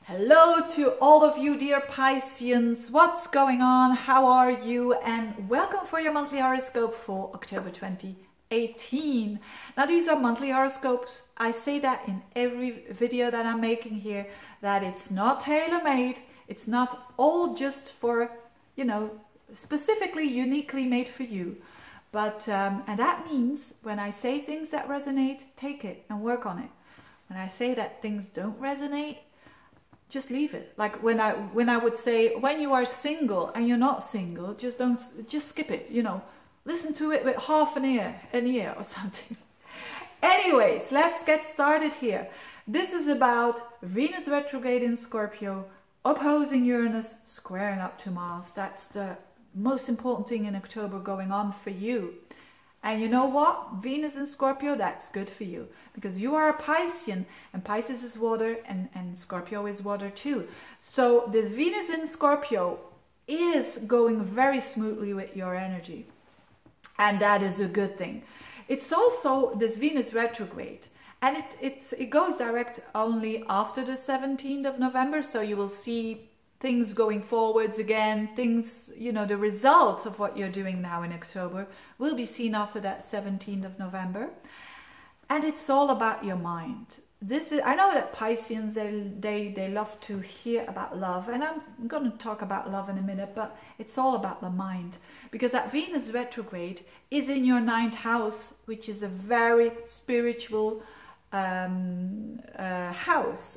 Hello to all of you dear Pisceans, what's going on, how are you, and welcome for your monthly horoscope for October 2018. Now these are monthly horoscopes. I say that in every video that I'm making here, that it's not tailor-made, it's not all just for, specifically uniquely made for you. But, and that means when I say things that resonate, take it and work on it. When I say that things don't resonate, just leave it. Like when I would say, when you are single and you're not single, just skip it, listen to it with half an ear or something. Anyways, let's get started here. This is about Venus retrograde in Scorpio, opposing Uranus, squaring up to Mars. That's the most important thing in October going on for you. And you know what? Venus in Scorpio, that's good for you. Because you are a Piscean, and Pisces is water, and Scorpio is water too. So this Venus in Scorpio is going very smoothly with your energy. And that is a good thing. It's also this Venus retrograde. And it goes direct only after the 17th of November. So you will see things going forwards again, things, the results of what you're doing now in October will be seen after that 17th of November. And it's all about your mind. I know that Pisceans, they love to hear about love, and I'm going to talk about love in a minute, but it's all about the mind. Because that Venus retrograde is in your 9th house, which is a very spiritual house.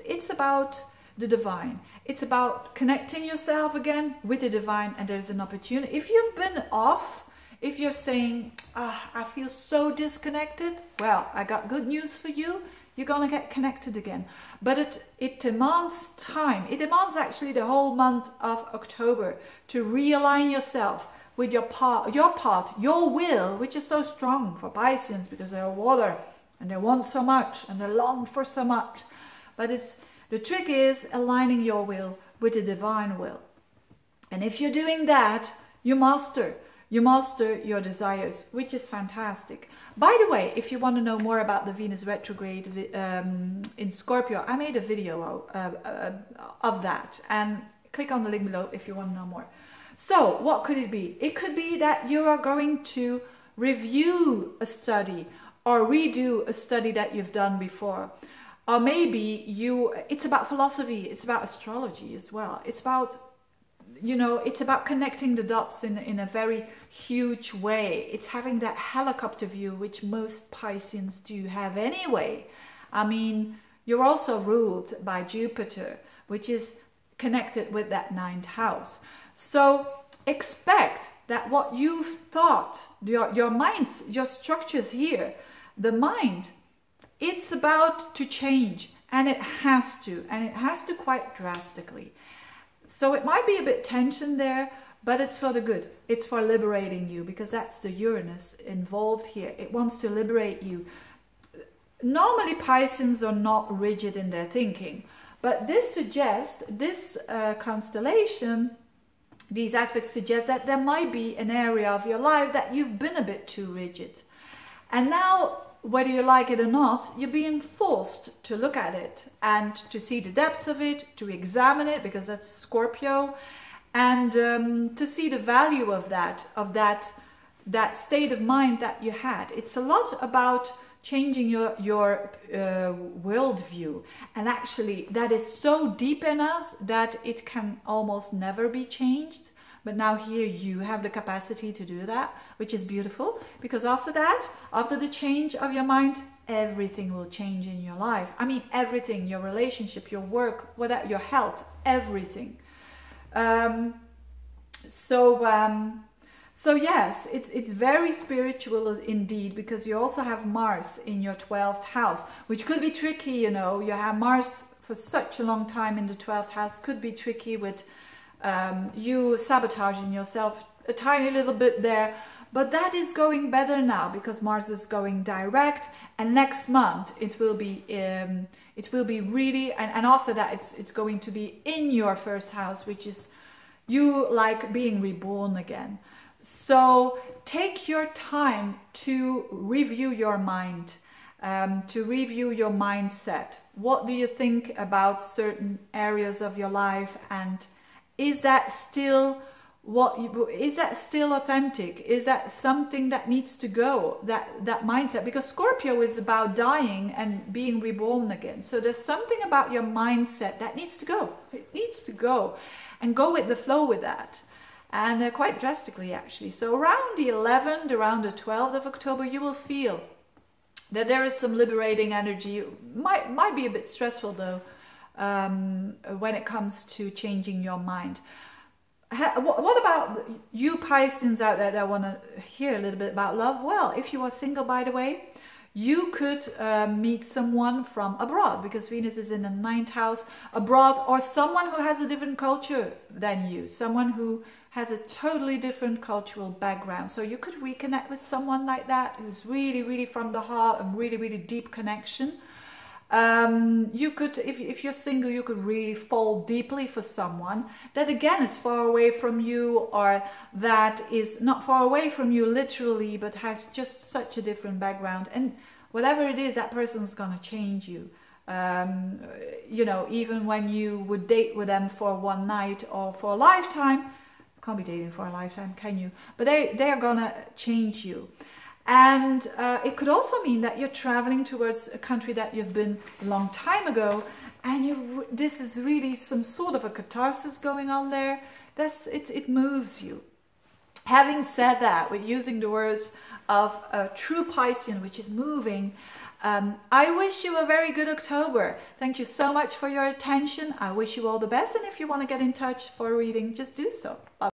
It's about the divine. It's about connecting yourself again with the divine, and there's an opportunity. If you've been off, if you're saying, I feel so disconnected, well, I got good news for you. You're going to get connected again. But it demands time. It demands actually the whole month of October to realign yourself with your will, which is so strong for Pisceans because they're water and they want so much and they long for so much. But the trick is aligning your will with the divine will. And if you're doing that, you master your desires, which is fantastic. By the way, if you want to know more about the Venus retrograde in Scorpio, I made a video of that, and click on the link below if you want to know more. So what could it be? It could be that you are going to review a study or redo a study that you've done before. Or maybe it's about philosophy, it's about astrology as well. It's about, it's about connecting the dots in a very huge way. It's having that helicopter view, which most Pisceans do have anyway. I mean, you're also ruled by Jupiter, which is connected with that 9th house. So expect that what you've thought, your minds, your structures here, the mind, it's about to change, and it has to quite drastically. So it might be a bit tension there, but it's for the good. It's for liberating you, because that's the Uranus involved here. It wants to liberate you. Normally Pisceans are not rigid in their thinking, but this constellation, these aspects suggest that there might be an area of your life that you've been a bit too rigid. And now, whether you like it or not, you're being forced to look at it and to see the depths of it, to examine it, because that's Scorpio, and to see the value of that state of mind that you had. It's a lot about changing your worldview, and actually that is so deep in us that it can almost never be changed. But now here you have the capacity to do that, which is beautiful, because after that, after the change of your mind, everything will change in your life. I mean, everything, your relationship, your work, whatever, your health, everything. So yes, it's very spiritual indeed, because you also have Mars in your 12th house, which could be tricky, You have Mars for such a long time in the 12th house, could be tricky with you sabotaging yourself a tiny little bit there, but that is going better now because Mars is going direct, and next month it will be really, and after that it's going to be in your 1st house, which is you like being reborn again. So take your time to review your mind to review your mindset. What do you think about certain areas of your life, and is that still is that still authentic? Is that something that needs to go, that mindset? Because Scorpio is about dying and being reborn again. So there's something about your mindset that needs to go. It needs to go, and go with the flow with that. And quite drastically, actually. So around the 11th, around the 12th of October, you will feel that there is some liberating energy. Might be a bit stressful though, when it comes to changing your mind. What about you Pisceans out there that want to hear a little bit about love? Well, if you are single, by the way, you could meet someone from abroad, because Venus is in the 9th house, abroad, or someone who has a different culture than you, someone who has a totally different cultural background. So you could reconnect with someone like that, who's really, really from the heart, and really, really deep connection. You could, if you're single, you could really fall deeply for someone that again is far away from you, or that is not far away from you literally, but has just such a different background. And whatever it is, that person is going to change you. You know, even when you would date with them for one night or for a lifetime, can't be dating for a lifetime, can you? But they are going to change you. And it could also mean that you're traveling towards a country that you've been a long time ago, and this is really some sort of a catharsis going on there. It moves you. Having said that, with using the words of a true Piscean, which is moving, I wish you a very good October. Thank you so much for your attention. I wish you all the best, and if you want to get in touch for a reading, just do so. Bye.